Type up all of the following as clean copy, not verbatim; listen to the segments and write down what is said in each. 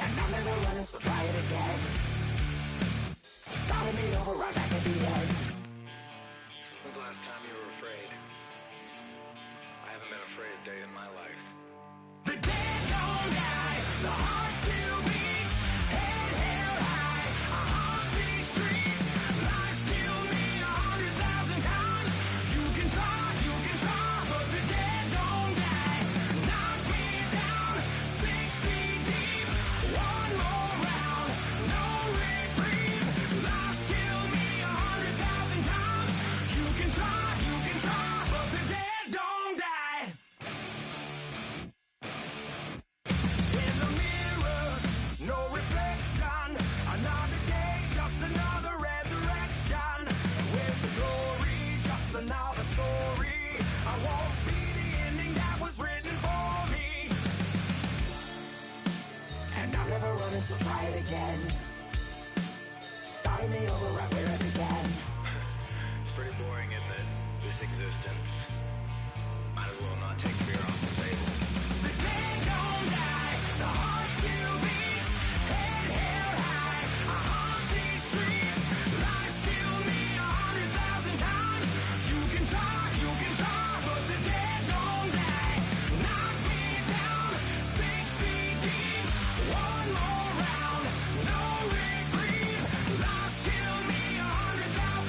And I'm never running, so try it again. Starting me over right back at the end. When's the last time you were afraid? I haven't been afraid a day in my life. The dead don't die, the heart still beats, head held high, I haunt these streets, lies kill me 100,000 times, you can try, but the dead don't die, knock me down, 6 feet deep, one more round, no reprieve, lies kill me 100,000 times, you can try, but the dead don't die. In the mirror, no reflection. Another day, just another resurrection. Where's the glory? Just another story. I won't be the ending that was written for me. And I'm never running, so try it again. Starting me over right where it began. It's pretty boring, isn't it? This existence. Might as well not take fear off the table. The dead don't die, the heart still beats, head held high, I haunt these streets, lies kill me 100,000 times, you can try, but the dead don't die, knock me down, 6 feet deep, one more round, no reprieve, lies kill me 100,000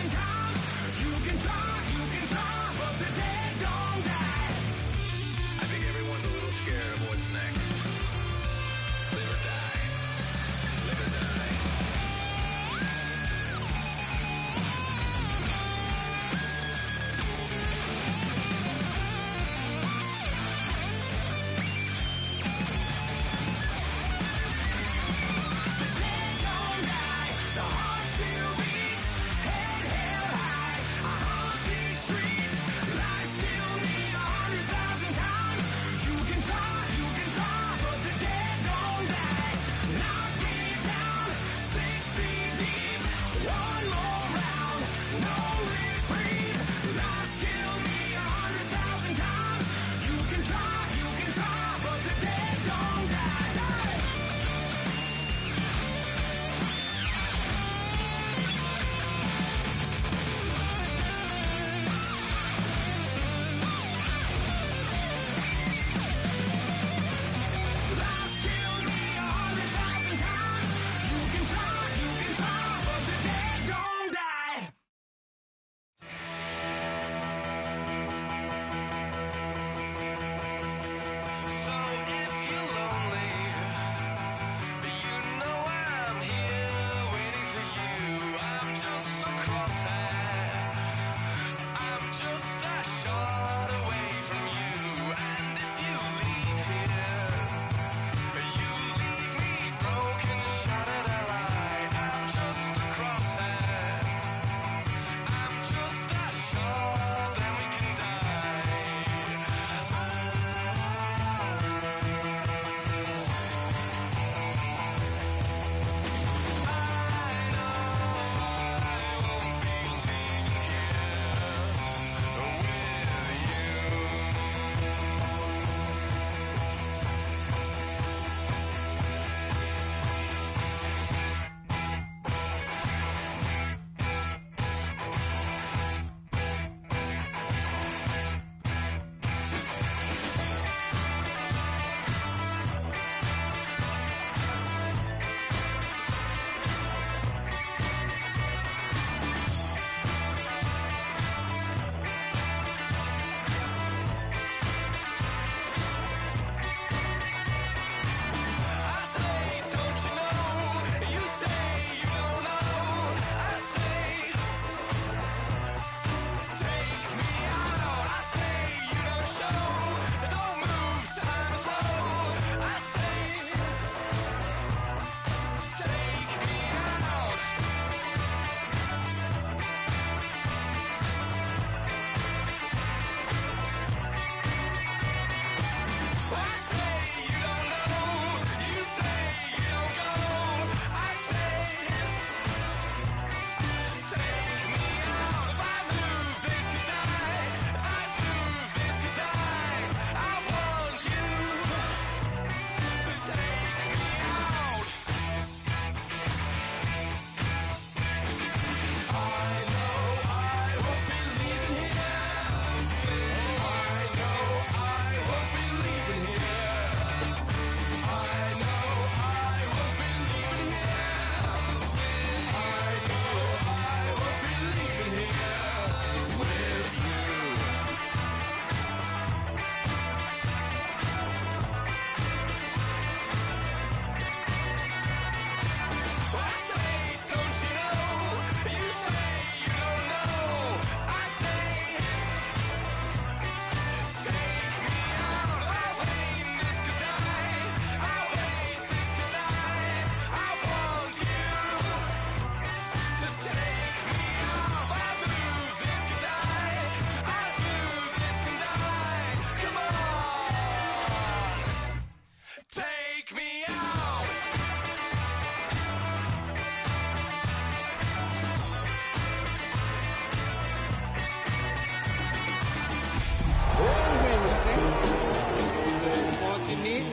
Marching in,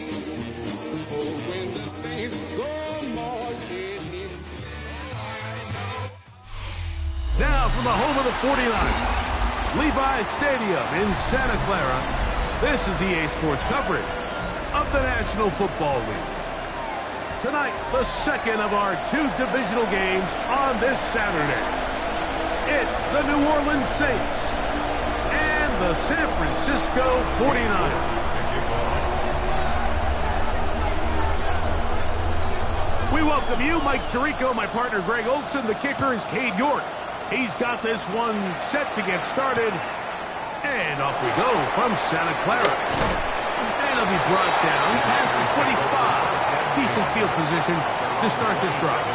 oh, when the saints go marching in. Now from the home of the 49ers, Levi's Stadium in Santa Clara, this is EA Sports coverage of the National Football League. Tonight, the second of our two divisional games on this Saturday. It's the New Orleans Saints and the San Francisco 49ers. We welcome you, Mike Tirico, my partner Greg Olson. The kicker is Cade York. He's got this one set to get started. And off we go from Santa Clara. And it'll be brought down past the 25. Decent field position to start this drive.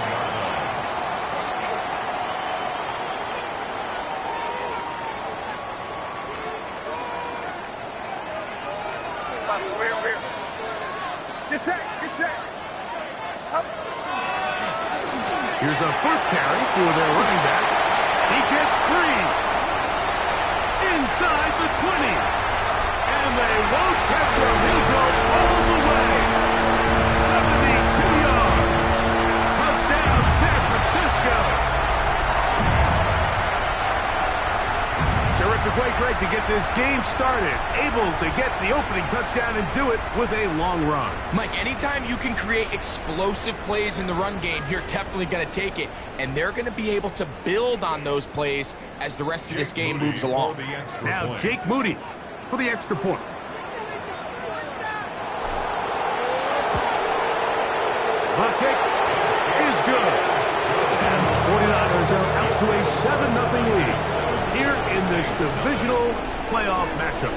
Get set, get set. Here's a first carry for their running back. He gets free. Inside the 20. And they won't catch him. He'll go all the way. 72 yards. Touchdown, San Francisco. Terrific way, Greg, to get this game started. Able to get the opening touchdown and do it with a long run. Mike, anytime you can create explosive plays in the run game, you're definitely going to take it. And they're going to be able to build on those plays as the rest of this game moves along. Now Jake Moody for the extra point. The kick is good. And the 49ers are out to a 7-0 lead here in this divisional playoff matchup.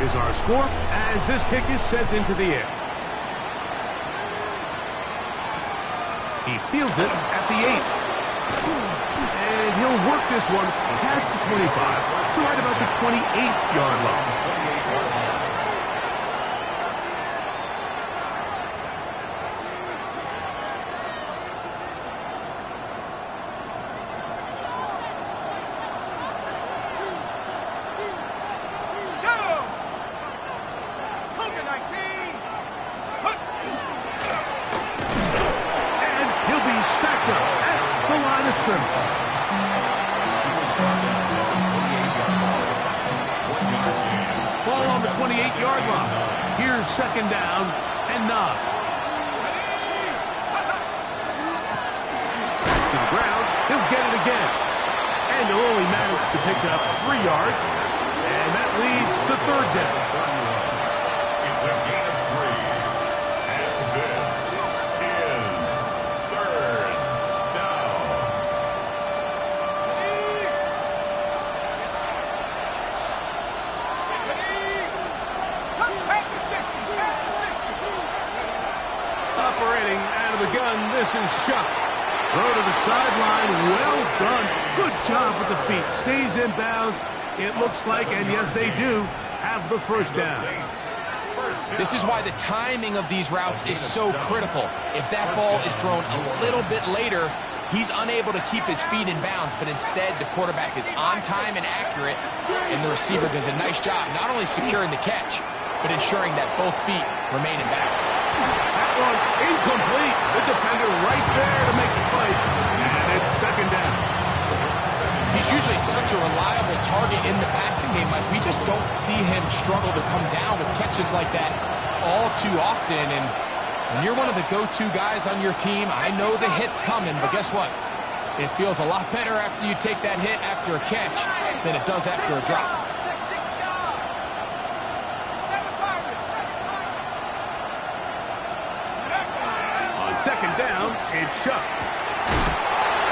Is our score as this kick is sent into the air. He fields it at the 8. And he'll work this one past the 25 to right about the 28-yard line. Ball on the 28-yard line. Here's second down and 9. To the ground. He'll get it again. And he'll only manage to pick up 3 yards. And that leads to third down. It's a gain of 3. And this is third down. Operating out of the gun, this is Shuck. Throw to the sideline, well done. Good job with the feet. Stays in bounds, it looks like, and yes, they do have the first down. This is why the timing of these routes is so critical. If that ball is thrown a little bit later, he's unable to keep his feet in bounds, but instead the quarterback is on time and accurate, and the receiver does a nice job not only securing the catch, but ensuring that both feet remain in bounds. That one incomplete. The defender right there to make the play. And it's second down. He's usually such a reliable target in the passing game, Mike. We just don't see him struggle to come down with catches like that all too often. And when you're one of the go-to guys on your team, I know the hit's coming, but guess what? It feels a lot better after you take that hit after a catch than it does after a drop. Second down, it's Shuck.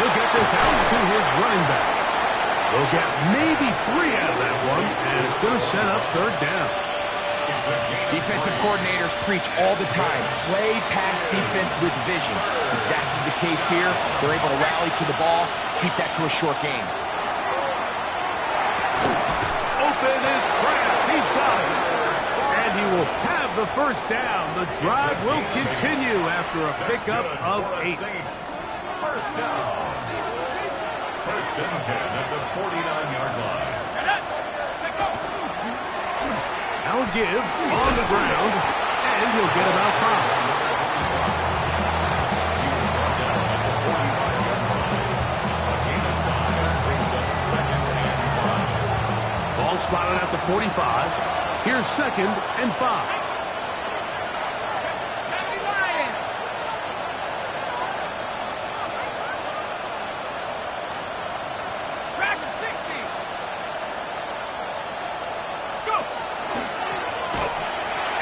He'll get this out to his running back. They'll get maybe 3 out of that one, and it's going to set up third down. Defensive coordinators preach all the time, play pass defense with vision. It's exactly the case here. They're able to rally to the ball, keep that to a short game. Open is Kraft. He's got it. And he will have the first down. The drive will continue after a pickup of 8. first down. First and 10 at the 49-yard line. Now a give on the ground, and he'll get about 5. Ball spotted at the 45. Here's 2nd and 5.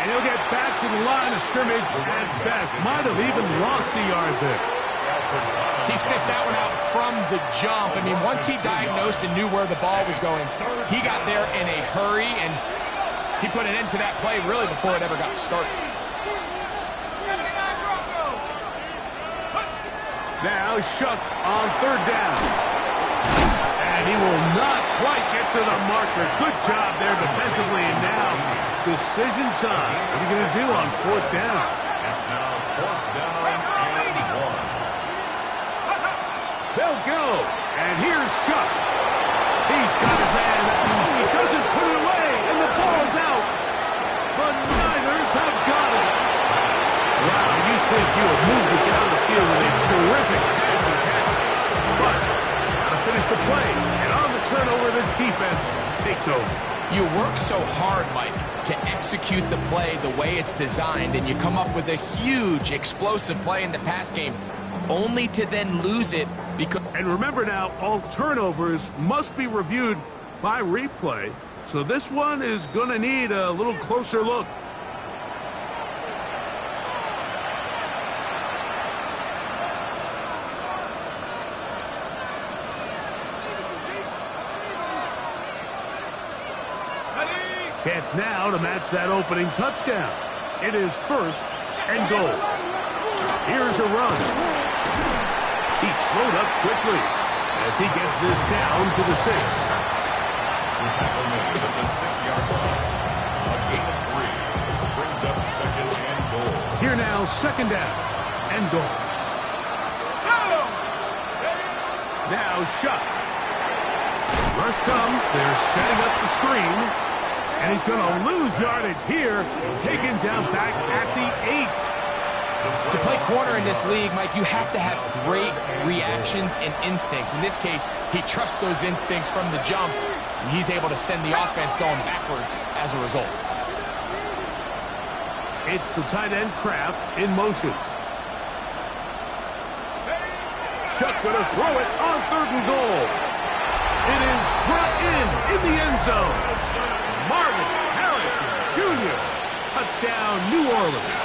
And he'll get back to the line of scrimmage at best. Might have even lost a yard there. He sniffed that one out from the jump. I mean, once he diagnosed and knew where the ball was going, he got there in a hurry, and he put an end to that play really before it ever got started. Now Shuck on 3rd down. And he will not quite get to the marker. Good job there defensively, and now decision time. What are you going to do on 4th down? It's now 4th down and 1. They'll go. And here's Shuck. He's got his man. He doesn't put it away, and the ball's out. The Niners have got it. Wow, you think you have moved it down the field with a terrific passing catch. But gotta finish the play. And on the turnover, the defense takes over. You work so hard, Mike, to execute the play the way it's designed, and you come up with a huge, explosive play in the pass game, only to then lose it because... And remember now, all turnovers must be reviewed by replay. So this one is going to need a little closer look. Chance now to match that opening touchdown. It is 1st and goal. Here's a run. He slowed up quickly as he gets this down to the 6. Tackle made at the 6-yard line. A gain of 3, which brings up 2nd and goal. Here now, 2nd down and goal. Now Shuck. Rush comes. They're setting up the screen. And he's going to lose yardage here, taken down back at the 8. To play corner in this league, Mike, you have to have great reactions and instincts. In this case, he trusts those instincts from the jump, and he's able to send the offense going backwards as a result. It's the tight end Kraft in motion. Shuck going to throw it on 3rd and goal. It is brought in the end zone. Marvin Harrison Jr. Touchdown, New Orleans.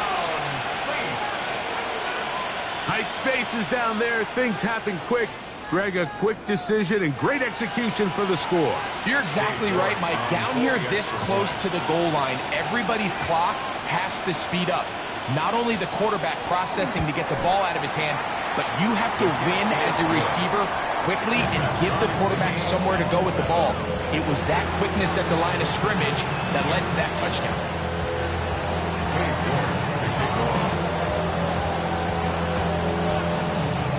Tight spaces down there. Things happen quick. Greg, a quick decision and great execution for the score. You're exactly right, Mike. Down here this close to the goal line, everybody's clock has to speed up. Not only the quarterback processing to get the ball out of his hand, but you have to win as a receiver quickly and give the quarterback somewhere to go with the ball. It was that quickness at the line of scrimmage that led to that touchdown.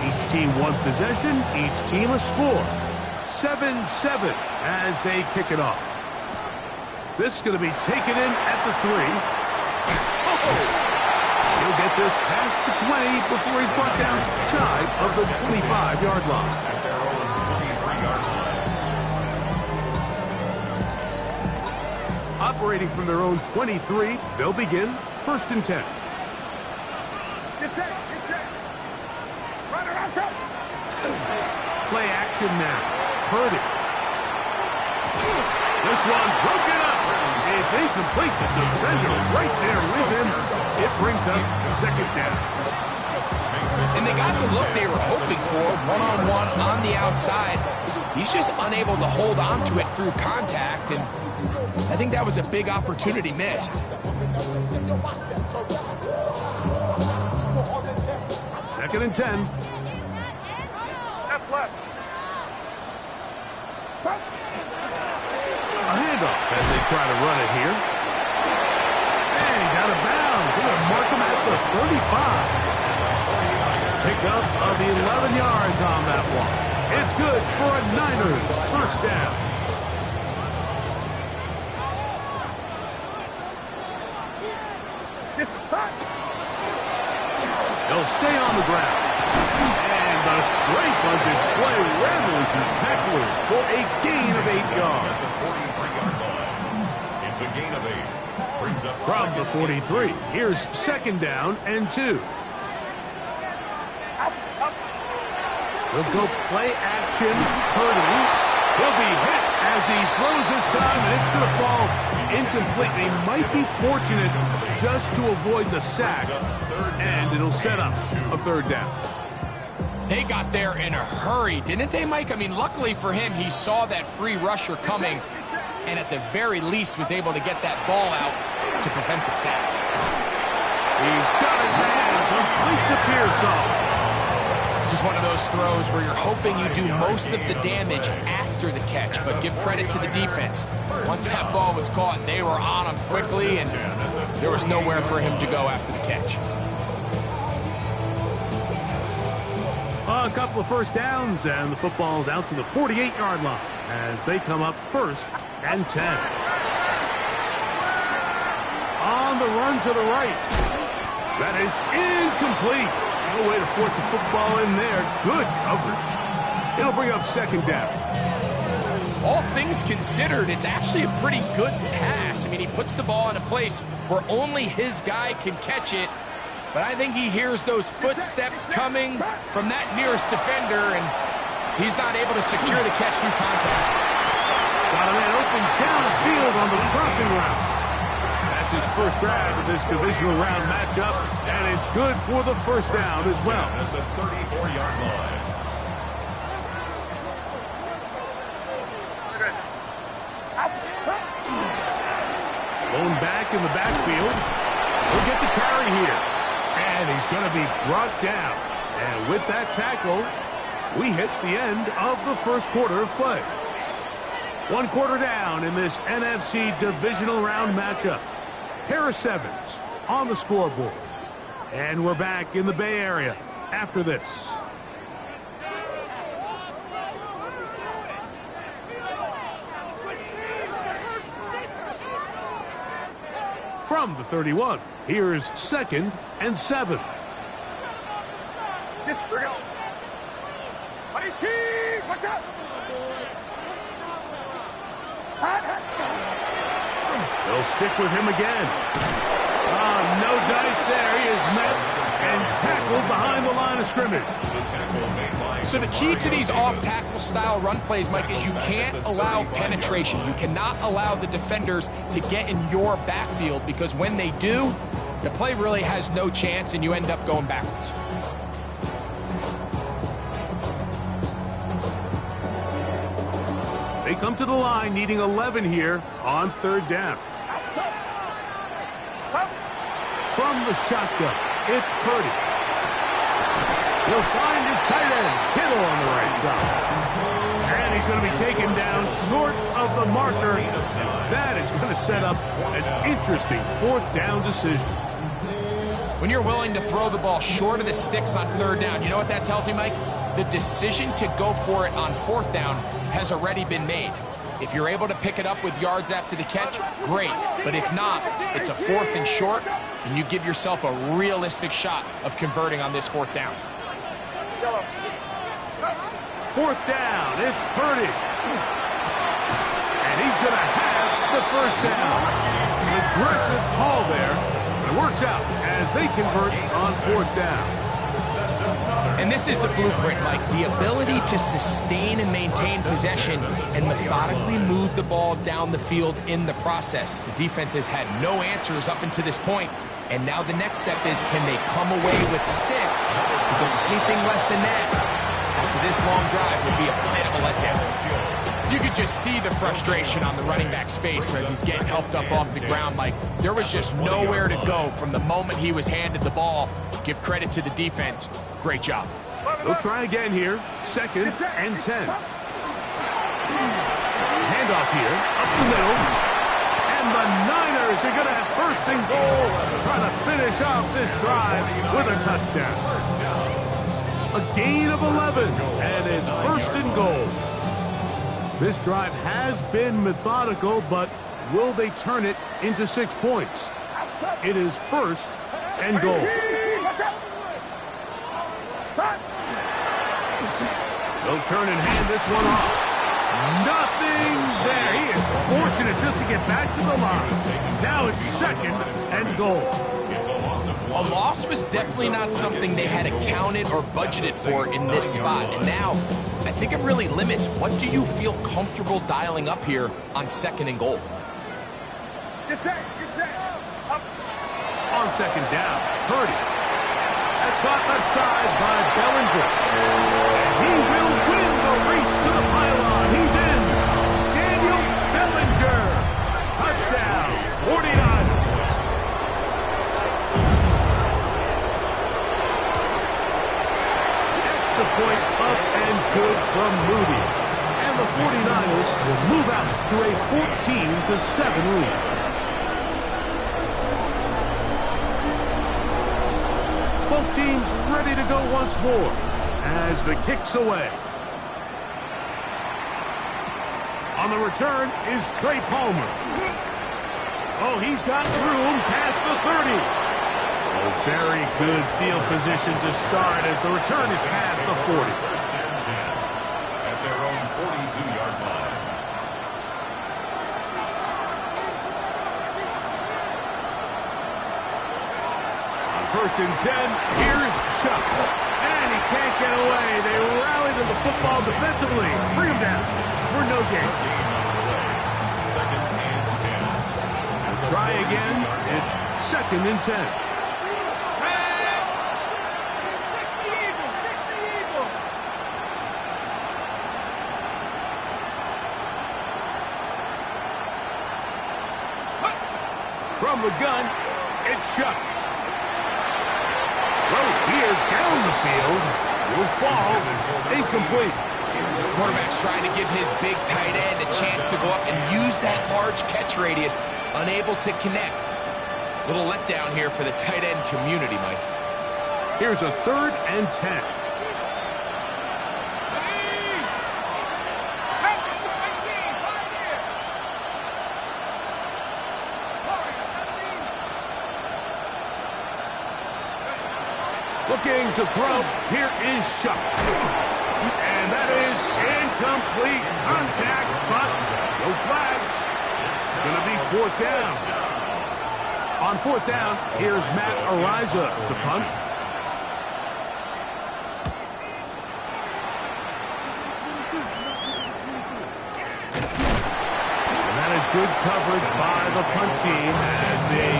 Each team one possession, each team a score. 7-7 as they kick it off. This is going to be taken in at the 3. He'll get this past the 20 before he's brought down shy of the 25-yard line. At their own 23-yard line. Operating from their own 23, they'll begin 1st and 10. Get set. Get set. Run around set. Play action now. Purdy. This one broken up. It's incomplete. The defender right there with him. It brings up 2nd down. And they got the look they were hoping for, one-on-one on the outside. He's just unable to hold on to it through contact, and I think that was a big opportunity missed. 2nd and 10. Left. A handoff as they try to run it here. And he's out of bounds. They're going to mark him at the 35. Pickup of 11 yards on that one. It's good for a Niners first down. They'll stay on the ground. And the strength on display, rambling through tacklers for a gain of 8 yards. At the 43-yard line. It's a gain of 8. Brings up From the 43, here's second down and 2. He'll go play action. Purdy. He'll be hit as he throws this time, and it's going to fall incomplete. They might be fortunate just to avoid the sack, and it'll set up a third down. They got there in a hurry, didn't they, Mike? I mean, luckily for him, he saw that free rusher coming, and at the very least was able to get that ball out to prevent the sack. He's got his man, completes a Pearsall. This is one of those throws where you're hoping you do most of the damage after the catch, but give credit to the defense. Once that ball was caught, they were on him quickly, and there was nowhere for him to go after the catch. A couple of first downs, and the football's out to the 48-yard line as they come up first and 10. On the run to the right. That is incomplete. No way to force the football in there. Good coverage. It'll bring up second down. All things considered, it's actually a pretty good pass. I mean, he puts the ball in a place where only his guy can catch it. But I think he hears those footsteps coming from that nearest defender, and he's not able to secure the catch through contact. Got a man open downfield on the crossing route. That's his first grab of this divisional round matchup, and it's good for the first down as well. At the 34-yard line. Going back in the backfield. He'll get the carry here. And he's going to be brought down. And with that tackle, we hit the end of the first quarter of play. 1 quarter down in this NFC divisional round matchup. Pair of sevens on the scoreboard. And we're back in the Bay Area after this. From the 31, here's second and 7. Watch out! They'll stick with him again. No dice there. He is met and tackled behind the line of scrimmage. So the key to these off-tackle style run plays, Mike, is you can't allow penetration. You cannot allow the defenders to get in your backfield, because when they do, the play really has no chance and you end up going backwards. They come to the line needing 11 here on third down. From the shotgun, it's Purdy. He'll find his tight end, Kittle, on the right side. And he's going to be taken down short of the marker. And that is going to set up an interesting fourth down decision. When you're willing to throw the ball short of the sticks on third down, you know what that tells you, Mike? The decision to go for it on fourth down has already been made. If you're able to pick it up with yards after the catch, great. But if not, it's a fourth and short, and you give yourself a realistic shot of converting on this fourth down. Fourth down, it's Purdy. And he's going to have the first down. Aggressive call there. It works out as they convert on fourth down. And this is the blueprint, Mike. The ability to sustain and maintain possession and methodically move the ball down the field in the process. The defense has had no answers up until this point, and now the next step is, can they come away with 6? Because anything less than that, after this long drive, would be a bit of a letdown. You could just see the frustration on the running back's face as he's getting helped up off the ground, Mike. There was just nowhere to go from the moment he was handed the ball. Give credit to the defense. Great job. They'll try again here. Second and 10. Handoff here, up the middle. And the Niners are going to have first and goal, trying to finish off this drive with a touchdown. A gain of 11, and it's first and goal. This drive has been methodical, but will they turn it into 6 points? It is first and goal. They'll turn and hand this one off. Nothing there. He is fortunate just to get back to the line. Now it's second and goal. A loss was definitely not something they had accounted or budgeted for in this spot. And now, I think it really limits what do you feel comfortable dialing up here on second and goal. Get set, up. On second down, Purdy. That's caught left side by Bellinger. And he will win the race to the pylon. He's in. Daniel Bellinger. Touchdown, 49ers. Extra point up and good from Moody. And the 49ers will move out to a 14-7 lead. Both teams ready to go once more as the kick's away. On the return is Trey Palmer. Oh, he's got room past the 30. Oh, very good field position to start as the return is past the 40. First and 10 at their own 42-yard line. First and 10, here's Shuck. And he can't get away. They rally to the football defensively. Bring him down for no gain. Second and 10. Try again. It's second and 10. From the gun, it's Shuck. Throw here down the field. Will fall. Incomplete. The quarterback's trying to give his big tight end a chance to go up and use that large catch radius. Unable to connect. Little letdown here for the tight end community, Mike. Here's a third and 10. Looking to throw. Here is Shuck. And that is incomplete contact, but no flags. It's going to be fourth down. On fourth down, here's Matt Ariza to punt. And that is good coverage by the punt team as they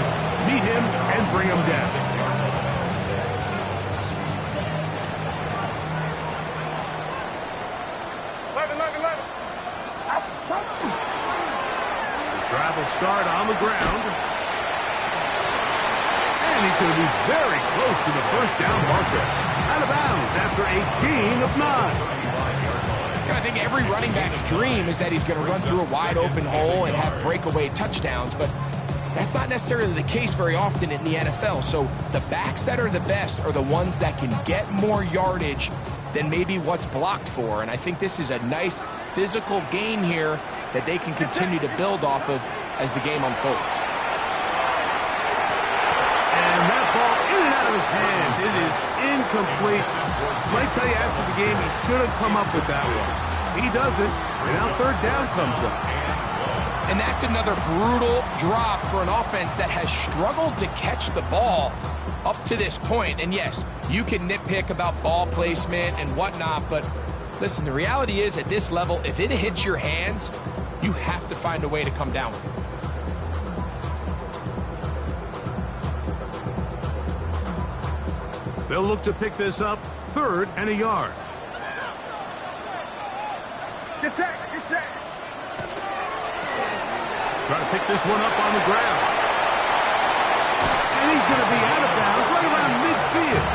meet him and bring him down. Drive will start on the ground. And he's going to be very close to the first down marker. Out of bounds after a gain of 9. I think every running back's dream is that he's going to run through a wide open hole and have breakaway touchdowns, but that's not necessarily the case very often in the NFL. So the backs that are the best are the ones that can get more yardage than maybe what's blocked for. And I think this is a nice physical gain here that they can continue to build off of as the game unfolds. And that ball in and out of his hands. It is incomplete. Might tell you after the game he should have come up with that one. He doesn't, and now third down comes up. And that's another brutal drop for an offense that has struggled to catch the ball up to this point. And yes, you can nitpick about ball placement and whatnot, but listen, the reality is at this level, if it hits your hands, you have to find a way to come down with it. They'll look to pick this up, third and a yard. Get set, get set. Trying to pick this one up on the ground. And he's going to be out of bounds right around midfield.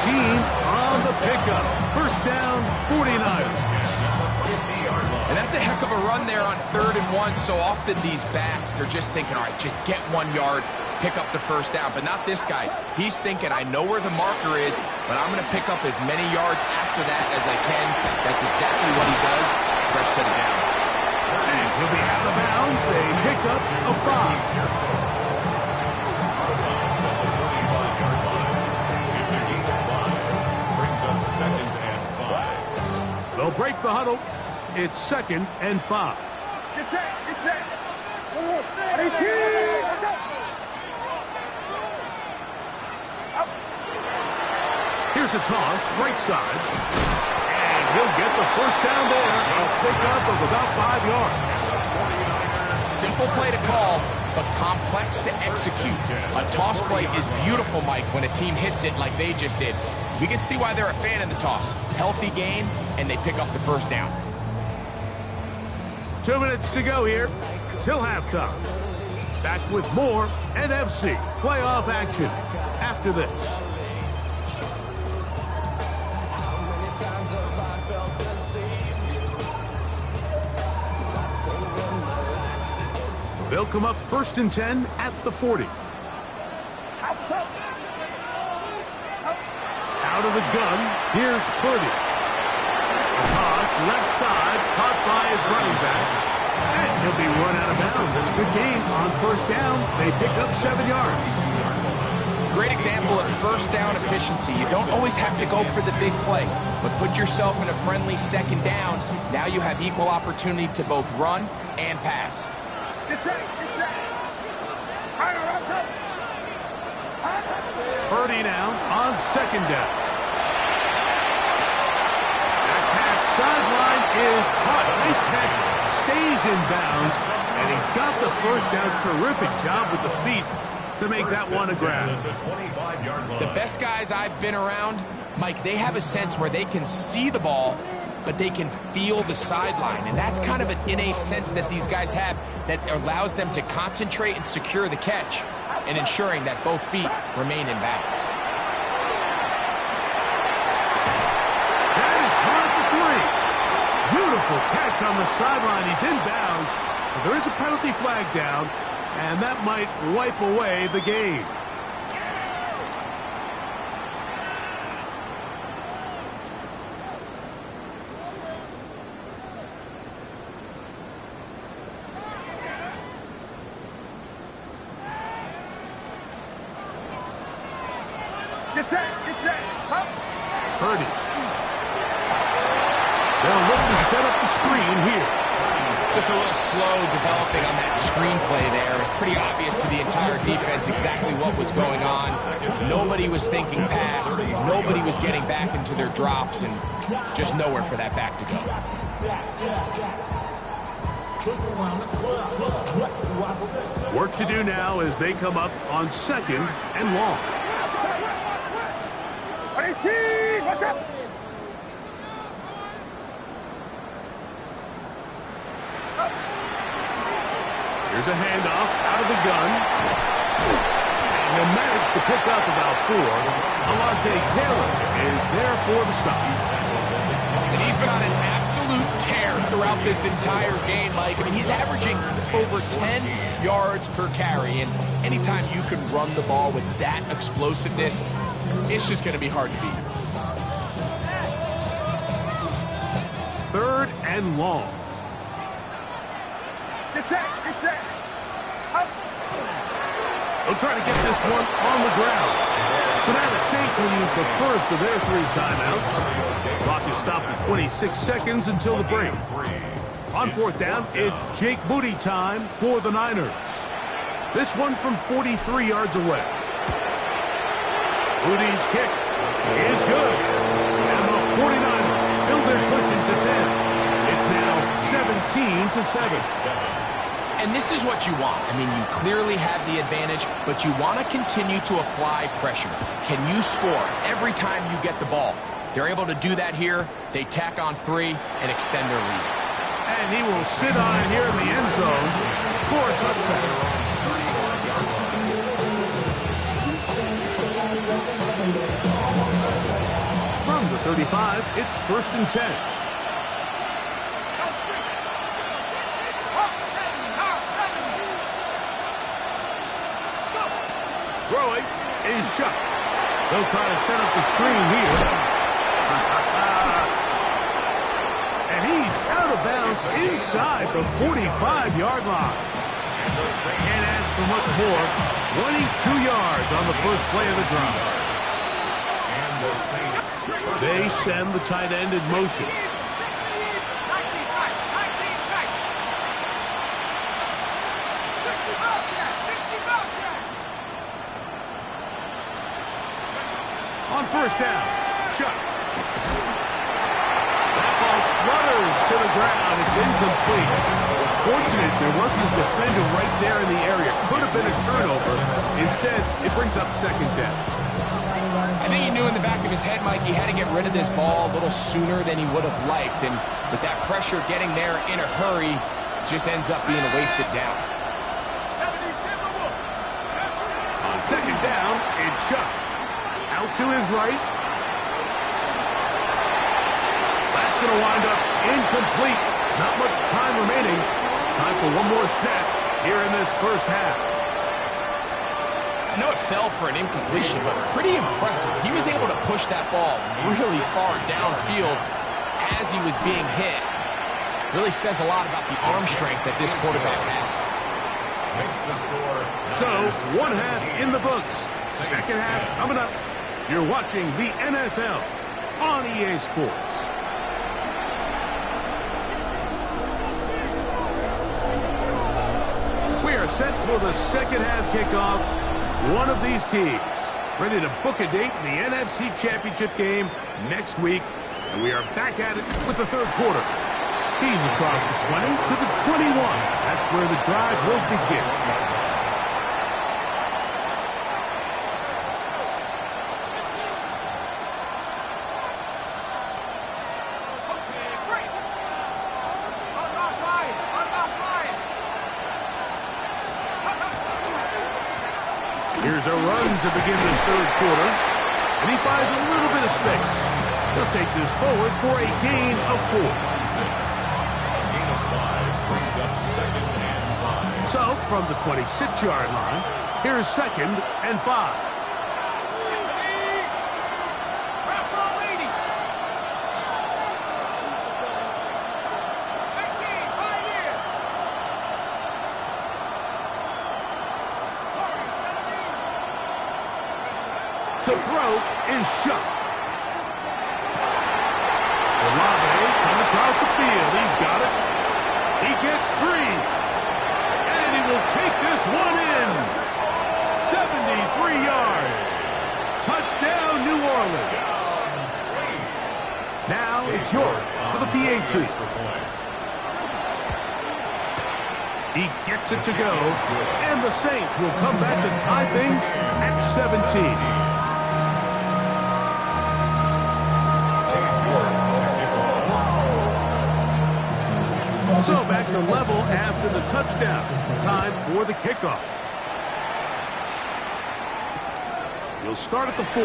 14 on the pickup. First down, 49ers. And that's a heck of a run there on 3rd and 1. So often these backs, they're just thinking, all right, just get 1 yard, pick up the first down, but not this guy. He's thinking, I know where the marker is, but I'm going to pick up as many yards after that as I can. That's exactly what he does. Fresh set of downs. And he'll be out of bounds, a pickup of 5. It's a gain of 5. Brings up 2nd and 5. They'll break the huddle. It's 2nd and 5. Get set, get set. 18, what's up? Here's a toss, right side. And he'll get the first down there. A pickup of about 5 yards. Simple play to call, but complex to execute. A toss play is beautiful, Mike, when a team hits it like they just did. We can see why they're a fan of the toss. Healthy game, and they pick up the first down. 2 minutes to go here till halftime. Back with more NFC playoff action after this. They'll come up 1st and 10 at the 40. Out of the gun, here's Purdy. A toss, left side, caught by his running back. And he'll be run out of bounds. It's a good game on 1st down. They pick up 7 yards. Great example of first down efficiency. You don't always have to go for the big play, but put yourself in a friendly 2nd down. Now you have equal opportunity to both run and pass. Get set, get set. Purdy now on 2nd down. That pass sideline is caught. Nice catch. Stays in bounds, and he's got the first down. Terrific job with the feet to make that one a grab. The best guys I've been around, Mike, they have a sense where they can see the ball, but they can feel the sideline. And that's kind of an innate sense that these guys have that allows them to concentrate and secure the catch and ensuring that both feet remain in bounds. That is caught for 3. Beautiful catch on the sideline. He's in bounds. But there is a penalty flag down, and that might wipe away the game. Get set, get set. Up. Purdy. They'll look to set up the screen here. Just a little slow developing on that screenplay there. It's pretty obvious to the entire defense exactly what was going on. Nobody was thinking pass. Nobody was getting back into their drops, and just nowhere for that back to go. Work to do now as they come up on 2nd and long. 18, what's up? Here's a handoff out of the gun. And he'll manage to pick up about 4. Alontae Taylor is there for the stop. And he's been on an absolute tear throughout this entire game, Mike. I mean, he's averaging over 10 yards per carry. And anytime you can run the ball with that explosiveness, it's just going to be hard to beat. 3rd and long. Get set, get set. Up. They'll try to get this one on the ground. So now the Saints will use the first of their 3 timeouts. Clock is stopped at 26 seconds until the break. On 4th down, it's Jake Moody time for the Niners. This one from 43 yards away. Moody's kick is good. And the 49ers build their pushes to 10. It's now 17-7. And this is what you want. I mean, you clearly have the advantage, but you want to continue to apply pressure. Can you score every time you get the ball? They're able to do that here. They tack on 3 and extend their lead. And he will sit on it here in the end zone for a touchback. From the 35, it's 1st and 10. Throwing is shut. They'll try to set up the screen here. And he's out of bounds inside the 45-yard line. Can't ask for much more. 22 yards on the first play of the drive. And the Saints. They send the tight end in motion. On first down, shot. That ball flutters to the ground. It's incomplete. Fortunate there wasn't a defender right there in the area. Could have been a turnover. Instead, it brings up second down. I think he knew in the back of his head, Mike, he had to get rid of this ball a little sooner than he would have liked. And with that pressure getting there in a hurry, just ends up being a wasted down. On second down, it's shot. Out to his right. That's going to wind up incomplete. Not much time remaining. Time for one more snap here in this first half. I know it fell for an incompletion, but pretty impressive. He was able to push that ball really far downfield as he was being hit. Really says a lot about the arm strength that this quarterback has. Makes the score. So, one half in the books. Second half coming up. You're watching the NFL on EA Sports. We are set for the second half kickoff. One of these teams ready to book a date in the NFC Championship game next week. And we are back at it with the third quarter. He's across the 20 to the 21. That's where the drive will begin. Here's a run to begin this third quarter. And he finds a little bit of space. He'll take this forward for a gain of 4. A gain of 5 brings up second and 5. So, from the 26-yard line, here's second and 5. To throw is shot. Olave coming across the field. He's got it. He gets free. And he will take this one in. 73 yards. Touchdown, New Orleans. Now it's York for the PAT. He gets it to go. And the Saints will come back to tie things at 17. So back to level after the touchdown. Time for the kickoff. He'll start at the 4.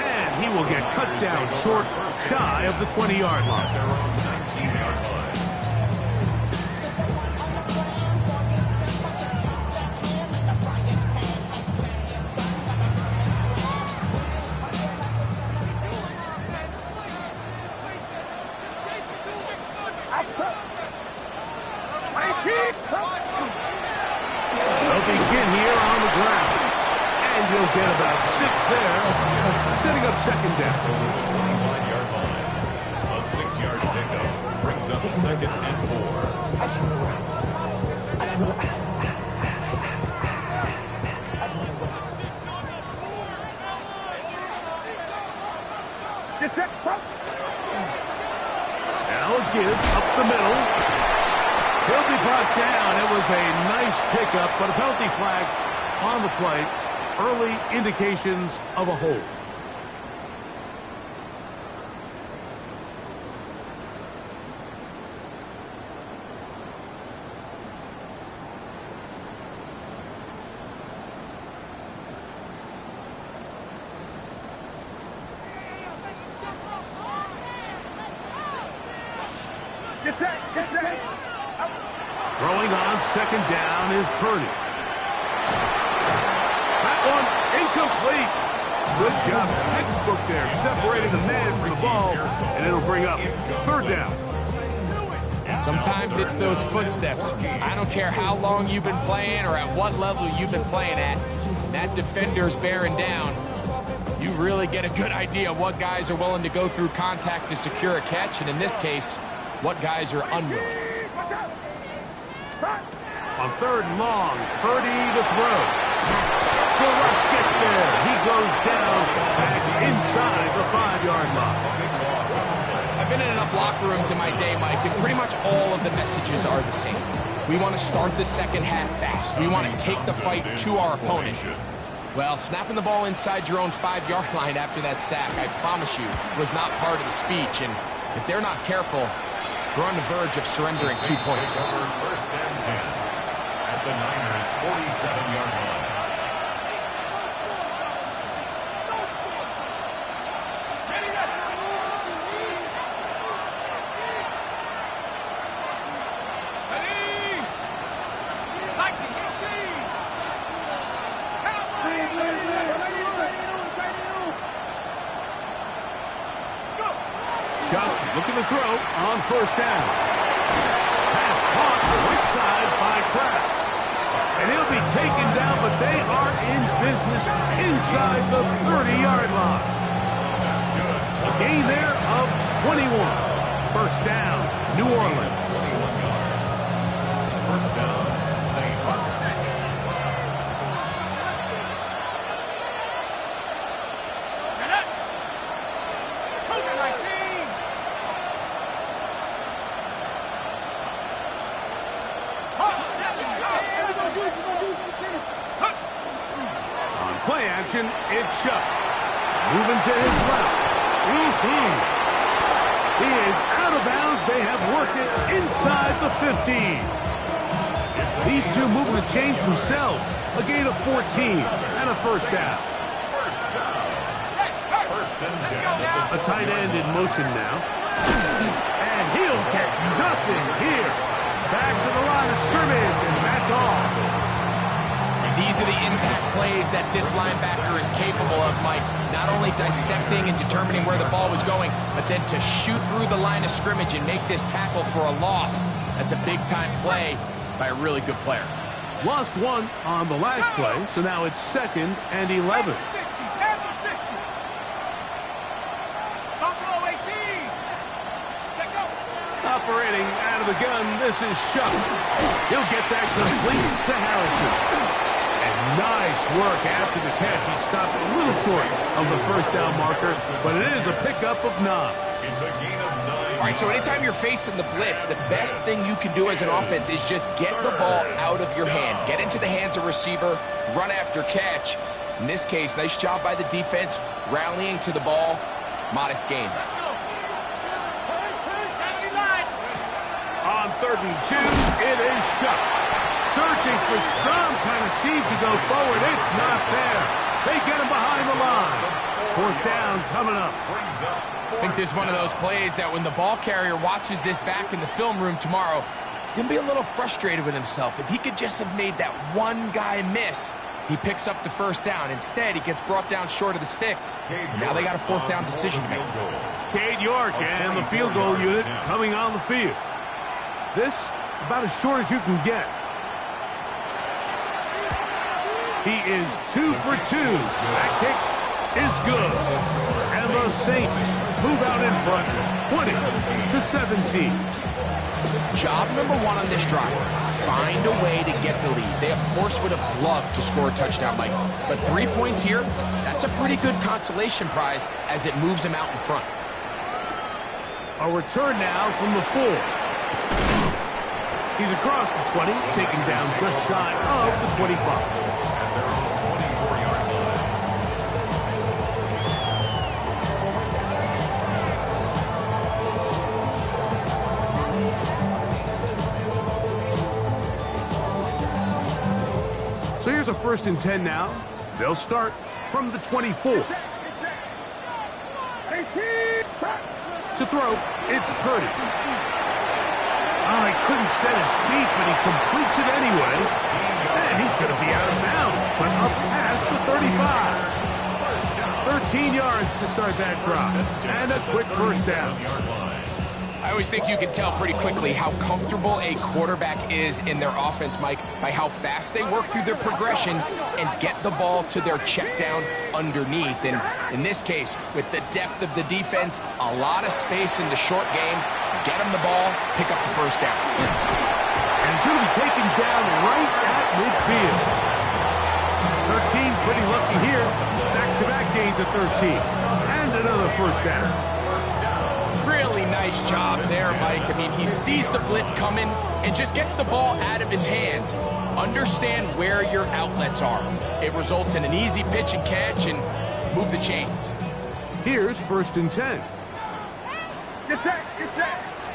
And he will get cut down short, shy of the 20-yard line. 19-yard line. They'll begin here on the ground. And you'll get about 6 there, setting up second down. 21-yard line. A 6-yard pickup brings up second and 4. Get set. Now a give up the middle. He'll be brought down. It was a nice pickup, but a penalty flag on the play. Early indications of a hold. Get set. Get set. Throwing on second down is Purdy. one, incomplete. Good job, textbook there, separating the man from the ball, and it'll bring up third down. Sometimes it's those footsteps. I don't care how long you've been playing or at what level you've been playing at. That defender's bearing down. You really get a good idea of what guys are willing to go through contact to secure a catch, and in this case, what guys are unwilling. On third and long, Purdy to throw. The rush gets there. He goes down back inside the 5-yard line. I've been in enough locker rooms in my day, Mike, and pretty much all of the messages are the same. We want to start the second half fast. We want to take the fight to our opponent. Well, snapping the ball inside your own 5-yard line after that sack, I promise you, was not part of the speech. And if they're not careful, we're on the verge of surrendering 2 points. First and 10 at the Niners' 47-yard line. Looking to throw on first down. Pass caught right side by Kraft. And he'll be taken down, but they are in business inside the 30-yard line. A gain there of 21. First down, New Orleans. First down, Saints. Play action, it's Shuck. Moving to his left. He is out of bounds. They have worked it inside the 15. These two moving to change themselves. A gain of 14 and a first down. First and 10. A tight end in motion now. And he'll get nothing here. Back to the line of scrimmage, and that's all. These are the impact plays that this linebacker is capable of, Mike. Not only dissecting and determining where the ball was going, but then to shoot through the line of scrimmage and make this tackle for a loss. That's a big-time play by a really good player. Lost one on the last play, so now it's 2nd and 11. Operating out of the gun, this is Shuck. He'll get that complete to Harrison. Nice work after the catch. He stopped a little short of the first down marker, but it is a pickup of 9. It's a gain of 9. All right, so anytime you're facing the blitz, the best thing you can do as an offense is just get the ball out of your hand. Get into the hands of receiver, run after catch. In this case, nice job by the defense, rallying to the ball. Modest gain. On 3rd and 2, it is Shuck. Searching for some kind of seed to go forward. It's not there. They get him behind the line. 4th down coming up. I think this is one of those plays that when the ball carrier watches this back in the film room tomorrow, he's going to be a little frustrated with himself. If he could just have made that one guy miss, he picks up the first down. Instead, he gets brought down short of the sticks. Now they got a 4th down decision to make. Cade York and the field goal unit coming on the field. This about as short as you can get. He is 2 for 2. That kick is good. And the Saints move out in front, 20-17. Job number 1 on this drive, find a way to get the lead. They, of course, would have loved to score a touchdown, Mike. But 3 points here, that's a pretty good consolation prize as it moves them out in front. A return now from the 4. He's across the 20, taken down just shy of the 25. So here's a 1st and 10 now. They'll start from the 24. To throw, it's Purdy. Oh, he couldn't set his feet, but he completes it anyway. And he's going to be out of bounds, but up past the 35. 13 yards to start that drive. And a quick first down. I always think you can tell pretty quickly how comfortable a quarterback is in their offense, Mike, by how fast they work through their progression and get the ball to their check down underneath. And in this case, with the depth of the defense, a lot of space in the short game, get them the ball, pick up the first down. And he's going to be taken down right at midfield. 13's pretty lucky here. Back-to-back gains of 13. And another first down. Really nice job there, Mike. I mean, he sees the blitz coming and just gets the ball out of his hands. Understand where your outlets are. It results in an easy pitch and catch and move the chains. Here's 1st and 10. Get set,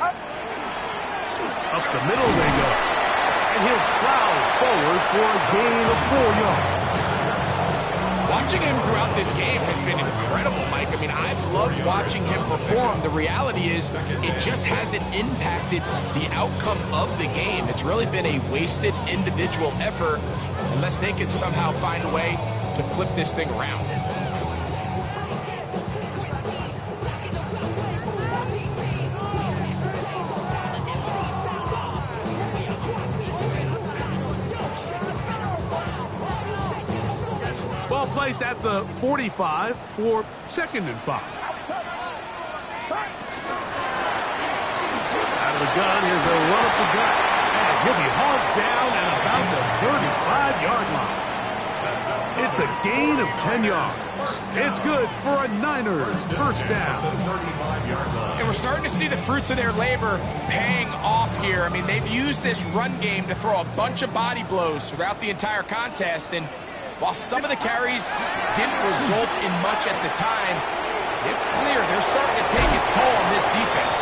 up. Up the middle they go. And he'll plow forward for a gain of 4 yards. Watching him throughout this game has been incredible, Mike. I mean, I've loved watching him perform. The reality is it just hasn't impacted the outcome of the game. It's really been a wasted individual effort unless they can somehow find a way to flip this thing around. Ball placed at the 45 for 2nd and 5. Out of the gun, here's a run up the gut. And he'll be hauled down at about the 35-yard line. It's a gain of 10 yards. It's good for a Niners first down. And we're starting to see the fruits of their labor paying off here. I mean, they've used this run game to throw a bunch of body blows throughout the entire contest, and while some of the carries didn't result in much at the time, it's clear they're starting to take its toll on this defense.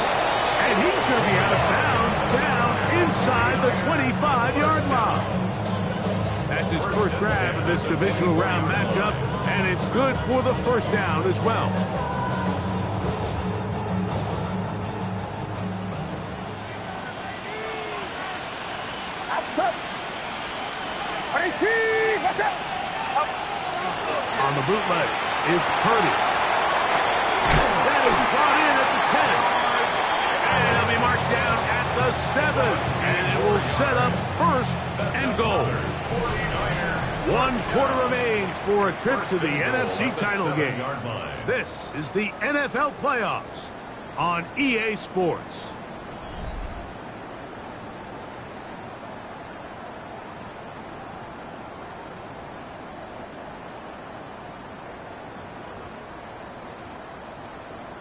And he's going to be out of bounds down inside the 25-yard line. That's his first grab of this divisional round matchup, and it's good for the first down as well. Outside. 18, watch out. On the bootleg, it's Purdy. That is brought in at the 10. And it'll be marked down at the 7. And it will set up 1st and goal. 1 quarter remains for a trip to the NFC title game. This is the NFL playoffs on EA Sports.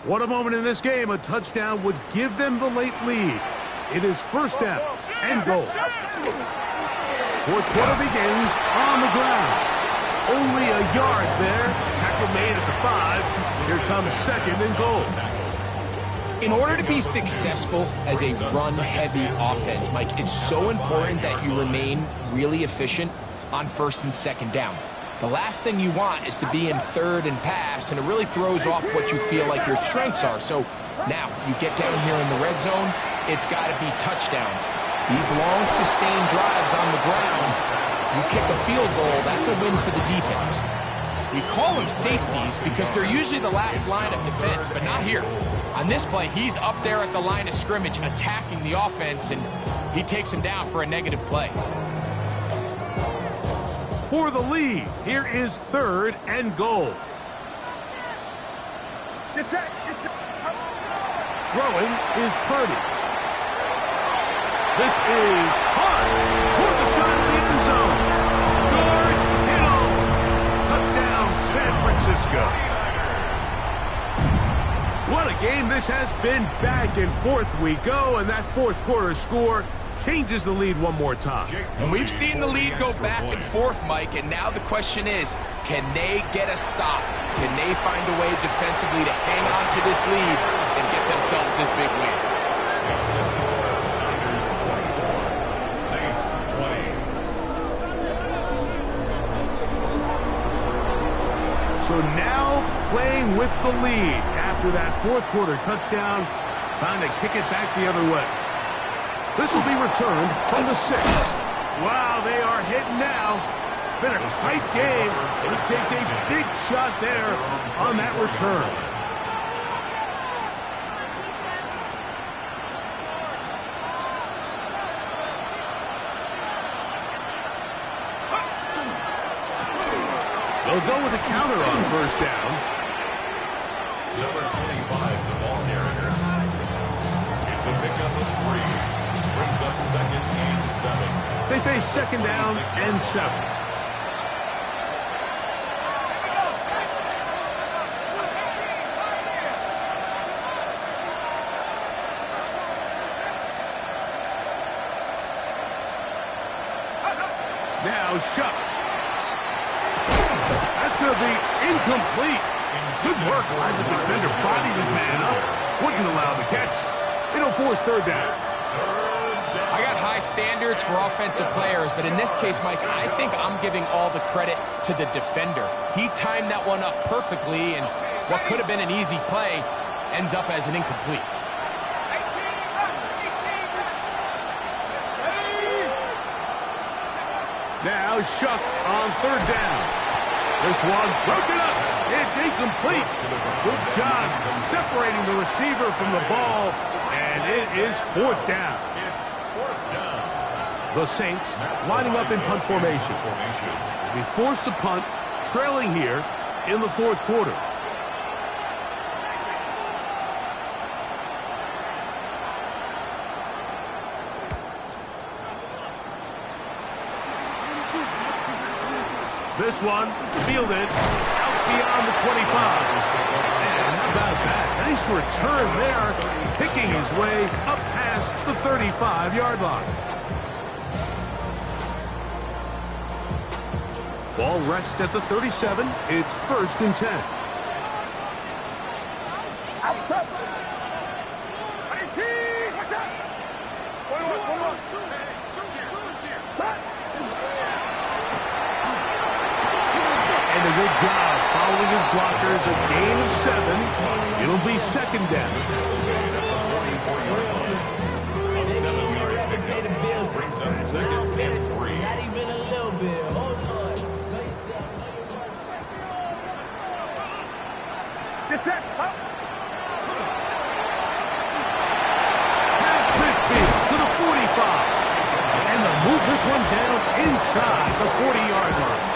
What a moment in this game. A touchdown would give them the late lead. It is 1st down and goal. 4th quarter begins on the ground. Only a yard there. Tackle made at the 5. Here comes 2nd and goal. In order to be successful as a run-heavy offense, Mike, it's so important that you remain really efficient on 1st and 2nd down. The last thing you want is to be in 3rd and pass, and it really throws off what you feel like your strengths are. So now you get down here in the red zone, it's got to be touchdowns. These long, sustained drives on the ground, you kick a field goal, that's a win for the defense. We call them safeties because they're usually the last line of defense, but not here. On this play, he's up there at the line of scrimmage attacking the offense, and he takes him down for a negative play. For the lead, here is 3rd and goal. Get set. Throwing is Purdy. This is hard toward the side of the end zone. George Kittle. Touchdown, San Francisco. What a game this has been. Back and forth we go, and that 4th quarter score changes the lead one more time. And we've seen the lead go back and forth, Mike, and now the question is, can they get a stop? Can they find a way defensively to hang on to this lead and get themselves this big win? That's the score. Niners 24, Saints 20. So now playing with the lead after that 4th quarter touchdown, trying to kick it back the other way. This will be returned from the 6. Wow, they are hitting now. been a tight game, and he takes a big shot there on that return. They'll go with a counter on first down. Number 25, the ball carrier. It's a pickup of 3. Brings up 2nd and 7. They face 2nd down and 7. Now Shuck. That's going to be incomplete. Good work by the defender. Bodied his man up. Wouldn't allow the catch. It'll force 3rd down. I got high standards for offensive players, but in this case, Mike, I think I'm giving all the credit to the defender. He timed that one up perfectly, and what could have been an easy play ends up as an incomplete. Now Shuck on 3rd down. This one broken up. It's incomplete. Good job separating the receiver from the ball, and it is 4th down. It's 4th down. The Saints lining up in punt formation. Be forced to punt, trailing here in the 4th quarter. This one fielded out beyond the 25. And how about that? Nice return there, picking his way up past the 35-yard line. Ball rests at the 37. It's 1st and 10. Outside. 18. Watch out. 21. And a good job following his blockers. A gain of 7. It'll be 2nd down. A 7-yard pickup. Brings up 2nd and 3. Not even a little bit. Hold on. Get set. Up. Pass midfield to the 45. And they'll move this one down inside the 40-yard line.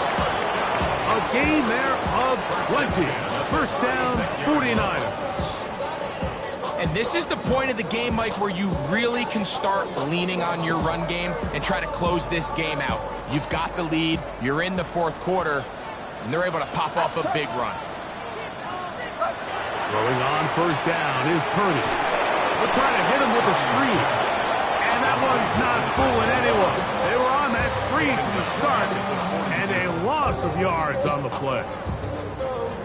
A gain there of 20. 1st down, 49ers. And this is the point of the game, Mike, where you really can start leaning on your run game and try to close this game out. You've got the lead, you're in the 4th quarter, and they're able to pop off a big run. Throwing on first down is Purdy. They'll try to hit him with a screen. And that one's not fooling anyone. They were on that screen from the start, and a loss of yards on the play.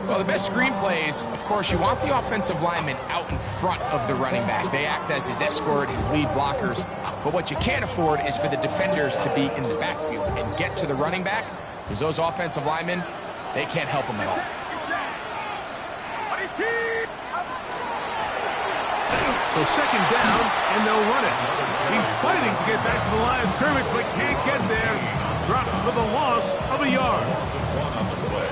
Well, the best screen plays, of course, you want the offensive lineman out in front of the running back. They act as his escort, his lead blockers. But what you can't afford is for the defenders to be in the backfield and get to the running back, because those offensive linemen, they can't help him at all. So 2nd down, and they'll run it. He's fighting to get back to the line of scrimmage, but can't get there. Dropped for the loss of a yard.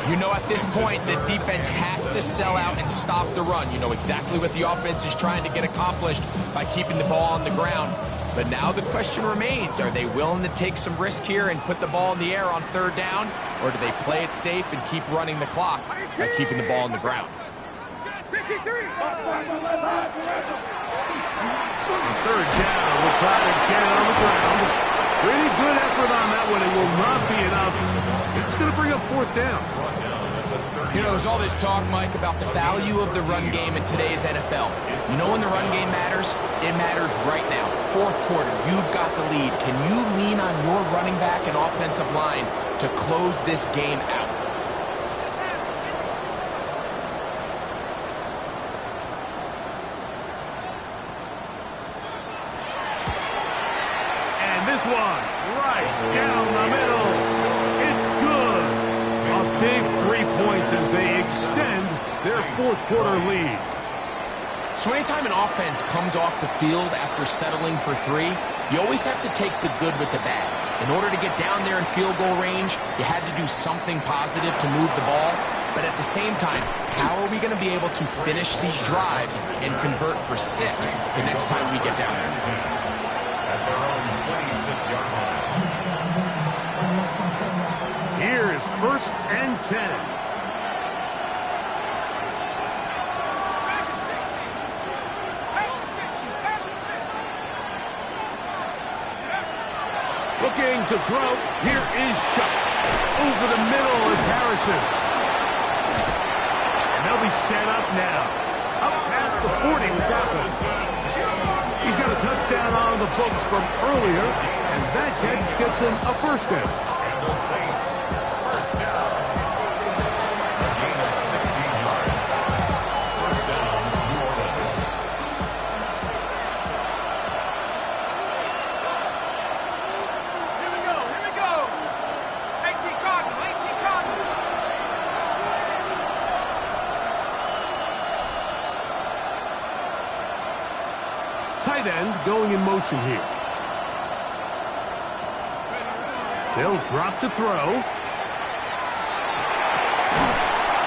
You know at this point the defense has to sell out and stop the run. You know exactly what the offense is trying to get accomplished by keeping the ball on the ground. But now the question remains, are they willing to take some risk here and put the ball in the air on 3rd down? Or do they play it safe and keep running the clock by keeping the ball on the ground? 53. 3rd down, we'll try to get it on the ground. Pretty good effort on that one. It will not be enough. It's going to bring up 4th down. You know, there's all this talk, Mike, about the value of the run game in today's NFL. You know when the run game matters? It matters right now. 4th quarter, you've got the lead. Can you lean on your running back and offensive line to close this game out? This one, right down the middle. It's good. A big 3 points as they extend their 4th quarter lead. So anytime an offense comes off the field after settling for 3, You always have to take the good with the bad. In order to get down there in field goal range, you had to do something positive to move the ball. But at the same time, how are we going to be able to finish these drives and convert for 6 the next time we get down there? At their own 26-yard line. Here is 1st and 10. Looking to throw. Here is Shuck. Over the middle is Harrison. And they'll be set up now. Up past the 40 with that one. He's got a touchdown on the books from earlier, and that catch gets him a first down. And the Saints, first down. A gain of 16 yards. First down, New Orleans. Here we go. Here we go. AT Cardinal. AT Cardinal. Tight end going in motion here. They'll drop to throw.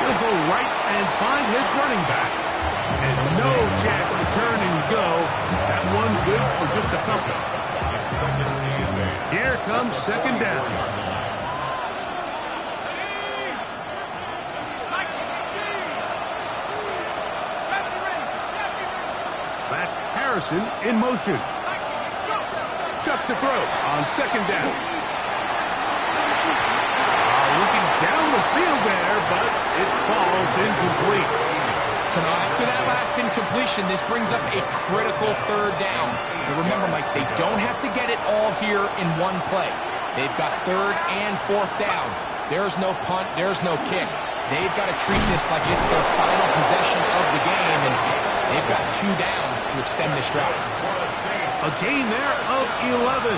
He'll go right and find his running back. And no chance to turn and go. That one good for just a couple. It's second and 8. Here comes second down. That's Harrison in motion. Chuck to throw on second down. Looking down the field there, but it falls incomplete. So now after that last incompletion, this brings up a critical third down. But remember, Mike, they don't have to get it all here in one play. They've got 3rd and 4th down. There's no punt, there's no kick. They've got to treat this like it's their final possession of the game, and they've got 2 downs to extend this drive. A gain there of 11.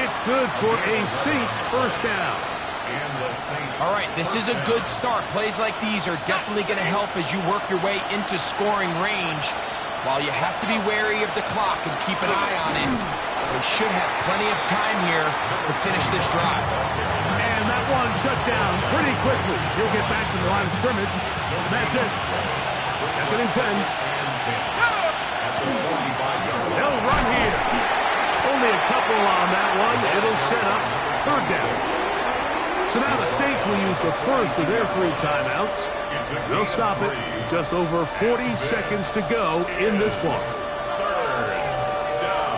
It's good for a Saints first down. And the Saints. All right, this is a good start. Plays like these are definitely going to help as you work your way into scoring range. While you have to be wary of the clock and keep an eye on it, they should have plenty of time here to finish this drive. And that one shut down pretty quickly. He'll get back to the line of scrimmage. And that's it. Second and 10. At the 45-yard line. They'll run here. Only a couple on that one. It'll set up third down. So now the Saints will use the first of their 3 timeouts. They'll stop it. Just over 40 seconds to go in this one. Third down.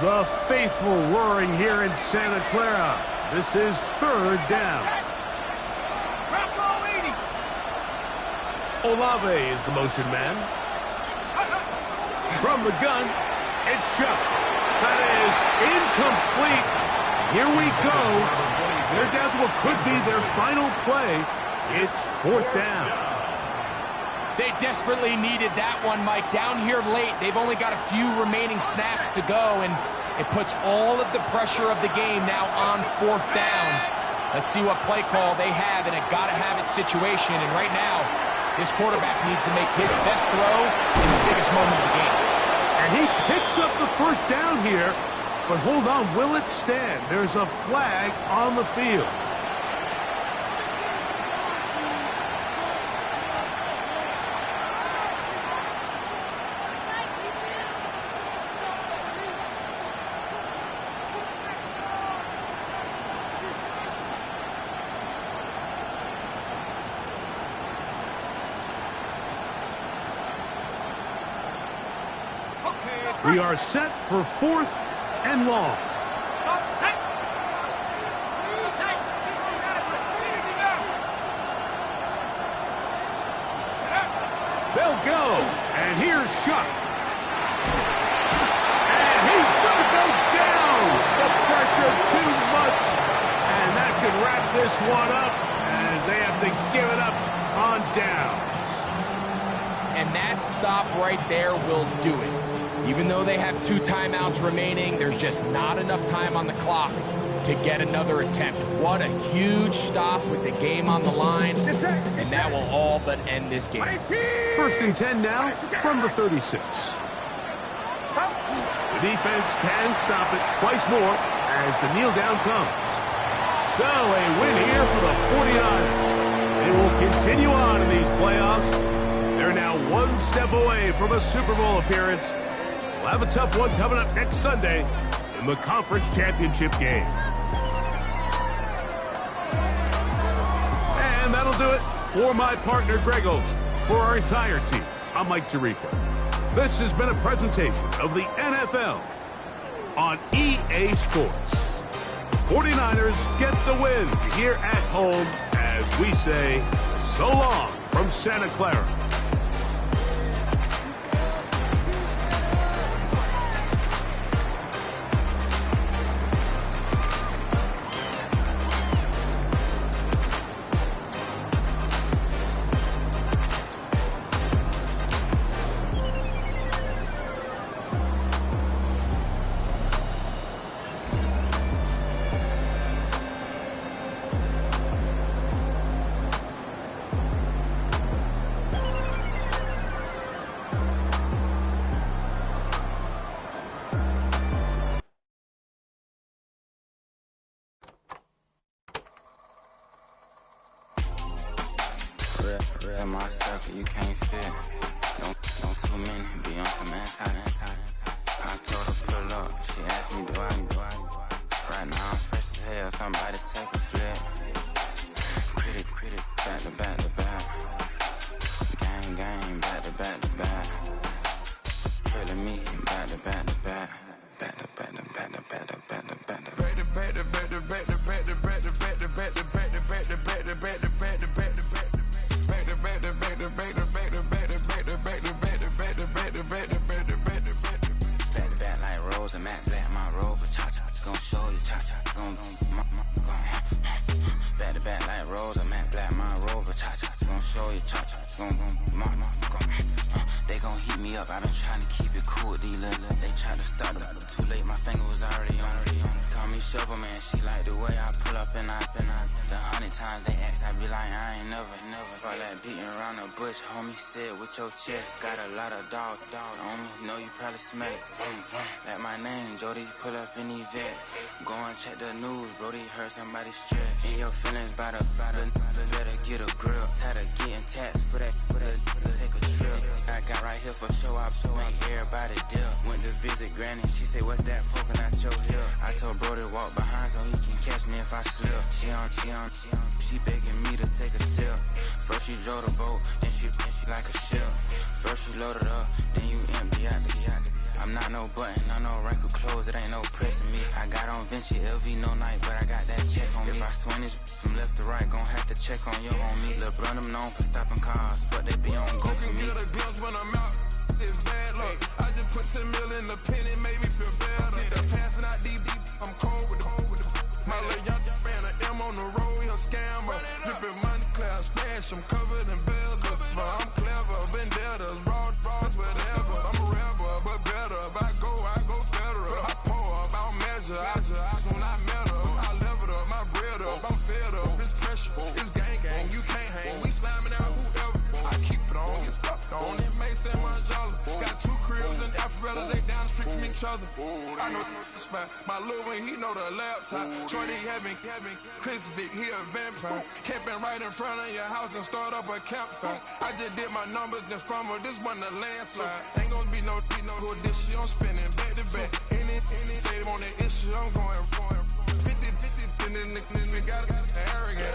The faithful roaring here in Santa Clara. This is third down. Olave is the motion man. From the gun, it's Shuck. That is incomplete. Here we go. They're down to what could be their final play. It's 4th down. They desperately needed that one, Mike. Down here late, they've only got a few remaining snaps to go, and it puts all of the pressure of the game now on 4th down. Let's see what play call they have in a gotta-have-it situation, and right now, this quarterback needs to make his best throw in the biggest moment of the game. And he picks up the first down here. But hold on, will it stand? There's a flag on the field. We are set for 4th and long. They'll go, and here's Shuck. And he's going to go down. The pressure too much. And that should wrap this one up as they have to give it up on downs. And that stop right there will do it. Even though they have 2 timeouts remaining, there's just not enough time on the clock to get another attempt. What a huge stop with the game on the line, and that will all but end this game. 1st and 10 now from the 36. defense can stop it twice more as the kneel down comes. So a win here for the 49ers. They will continue on in these playoffs. They're now one step away from a Super Bowl appearance. We'll have a tough one coming up next Sunday in the conference championship game. And that'll do it for my partner, Greg Olson. For our entire team, I'm Mike Tirico. This has been a presentation of the NFL on EA Sports. 49ers get the win here at home as we say so long from Santa Clara. In my circle, you can't fit. Don't too many be on some anti. I told her pull up. She asked me, do I? Right now I'm fresh as hell. Somebody take a flip. Pretty, back to back. Gang, back to back. Trailing me, back to back. Back like Rose, I'm at black, my rover, cha-cha, gon' show you, cha-cha, they gon' heat me up, I've been trying to keep it cool, these little, they try to start them, too late, my finger was already on it, call me Shovel Man, she like the way I pull up and I, the 100 times they ask, I be like, I ain't never, all that beating around the bush, homie, said with your chest, got a lot of dog on me, know you probably smell it, like my name, Jody, pull up in the vet, go and check the news, Brody, heard somebody stress, in your feelings by the better get a grill, tired of getting taxed for that, take a trip, I got right here for show, I make everybody deal, went to visit Granny, she say, what's that poking out your heel, I told Brody walk behind so he can catch me if I slip, she begging me to take a sip, first she drove the boat, then she like a ship, first you load it up, then you empty out the I'm not no button, not no wrinkled clothes, it ain't no pressing me. I got on Vinci, LV, no night, but I got that check on me. If I swing this from left to right, gon' have to check on you on me. Lil' Brun, I'm known for stopping cars, but they be on go for me. Get a glimpse when I'm out, it's bad luck. I just put 10 mil in the pen, it made me feel better. They're passing out deep, I'm cold with the my little young ran an M on the road, he a scammer. Drippin' money, clear, splash, I'm covered in bells. I'm clever, vendettas, raw, whatever. I'm a rebel, but better. If I go federal. I pour up, I don't measure. Soon I met her, I leveled up, my bread up. I'm fed up, it's pressure, it's gang, you can't hang. We slamming out whoever. I keep it on, get stuck on. It may say Manjala. Got 2 cribs in Alpharetta, they down the street from each other. I know the spot. My little one, he know the laptop. Shorty having Chris Vick, he a vampire. Camping right in front of your house and start up a campfire. I just did my numbers in front of this one a landslide. Ain't gonna be no who this shit, I'm spinning back to back. Any say on the issue, I'm going 50, and then got arrogant.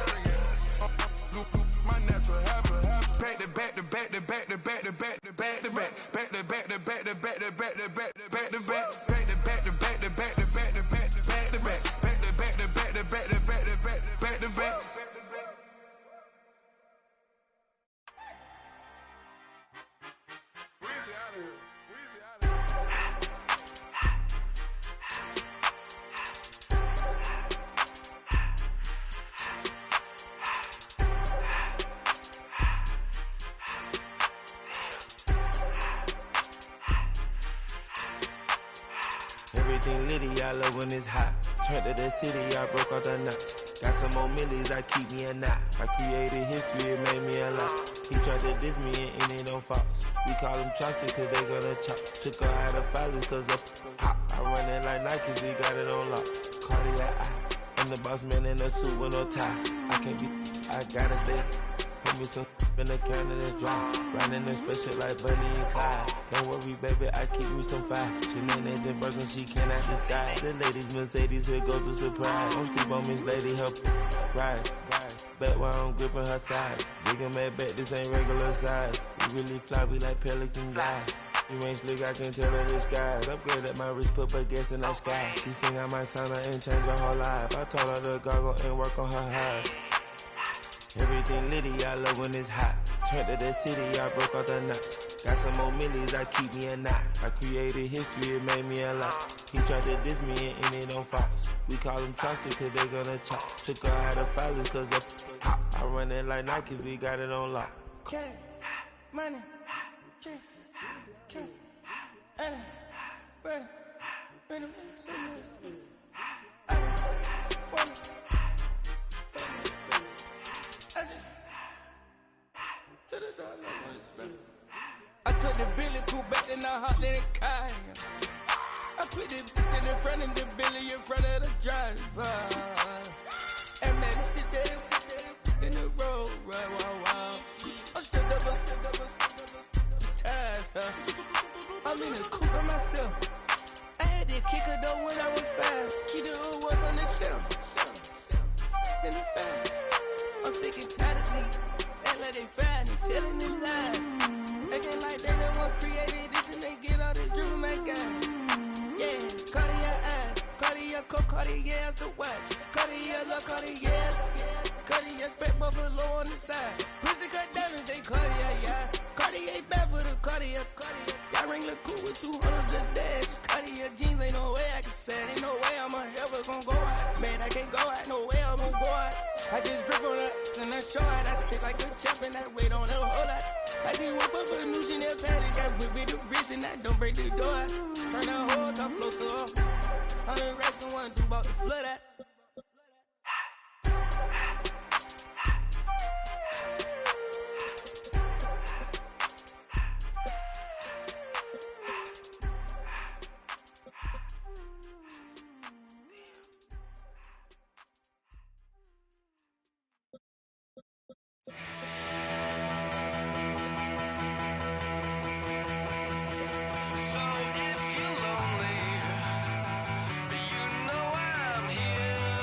My natural habit. Back to back to back to back to back to back to back to back. Back to back to back to back to back to back to back to back. Back to back to back to back to back to back to back to back. Back to back to back to back to back to back to back. Everything litty, I love when it's hot. Turned to the city, I broke out the knot. Got some more millies, I keep me a knot. I created history, it made me a lot. He tried to diss me and it don't false. We call them Chaucer cause they gonna chop. Took her out of filers cause of hot. I run it like Nike, we got it on lock. Cardiac eye. I'm the boss man in a suit with no tie. I can't be, I gotta stay. Put me some in the can of this dry. Riding in special like Bunny and Clyde. Don't worry, baby, I keep me some fire. Shenanigans and Birkin, she cannot decide. The ladies, Mercedes, here go to surprise. Don't sleep on Miss Lady, help ride. Back while I'm gripping her side. Big and mad back, this ain't regular size. We really fly, we like pelican guys. You ain't slick, I can tell her the skies. Upgrade at my wrist, put baguettes in the sky. She think I might sign her and change her whole life. I told her to goggle and work on her highs. Everything litty, I love when it's hot. Turned to the city, I broke out the notch. Got some more millies, I keep me a knot. I created history, it made me a lot. He tried to diss me and it don't false. We call them Chaucer cause they gonna chop. Took her out of filers cause of hot. I run it like Nike, we got it on lock. Money, money, I took the Billy cool back and I hopped in the car. I put the in front of the Billy in front of the driver. And man, sit there in the road, right, wow. I'm stood up, the tires, huh? I'm in the coupe by myself. I had to kick her though when I was 5. Keep the old ones on the shelf. In the fire. I'm sick and tired of me. Act like they fine and telling them lies. Acting like they the one created this and they get all this dream, my guys. Yeah, Cartier eyes, Cartier coat, Cartier as the watch. Cartier look, Cartier, Cartier spec buffalo on the side. Pussy cut diamonds, they Cartier, yeah. Cartier bad for the Cartier. I ring the cool with 200 the dash. Cartier jeans, ain't no way I can say. Ain't no way I'm ever gonna go out. Man, I can't go out, no way I'm gonna go out. I just grip on her and I show out. I sit like a champ and I wait on her whole lot. I just whip up a new Chanel paddock. Got whip with the wrist and I don't break the door out. Turn the whole top floor so up. 100 racks and 1, 2 about to flood out. So if you're lonely, you know I'm here.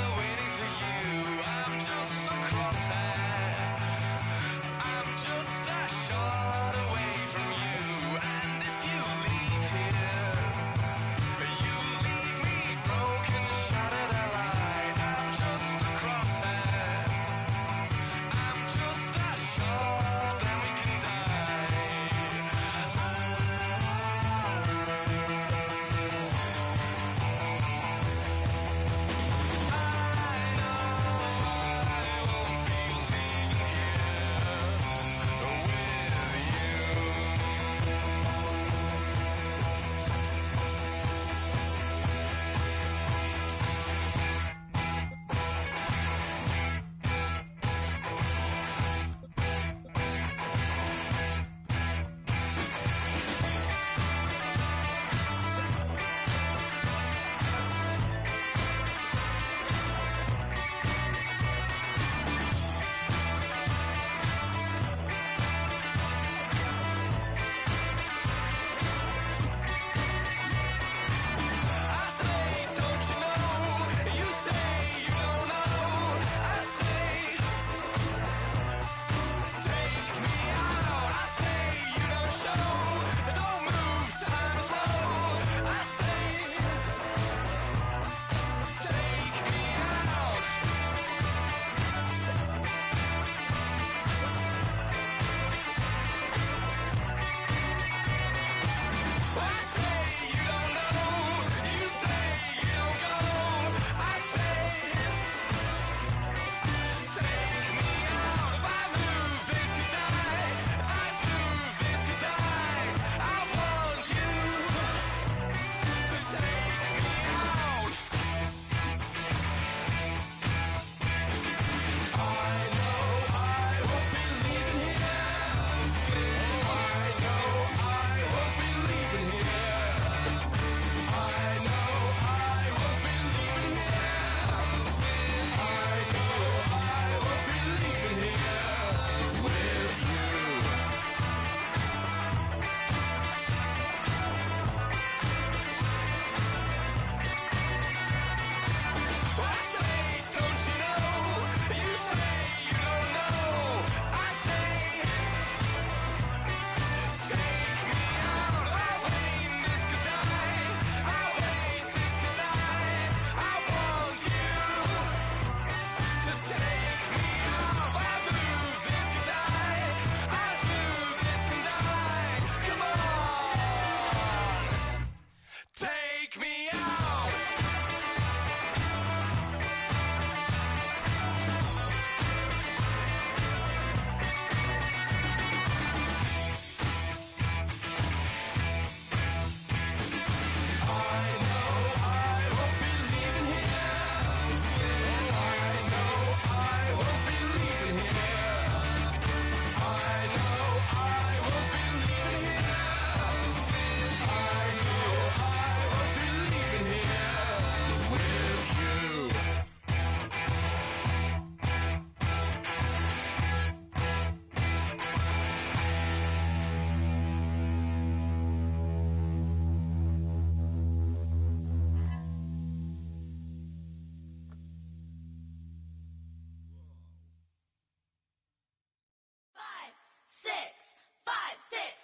6.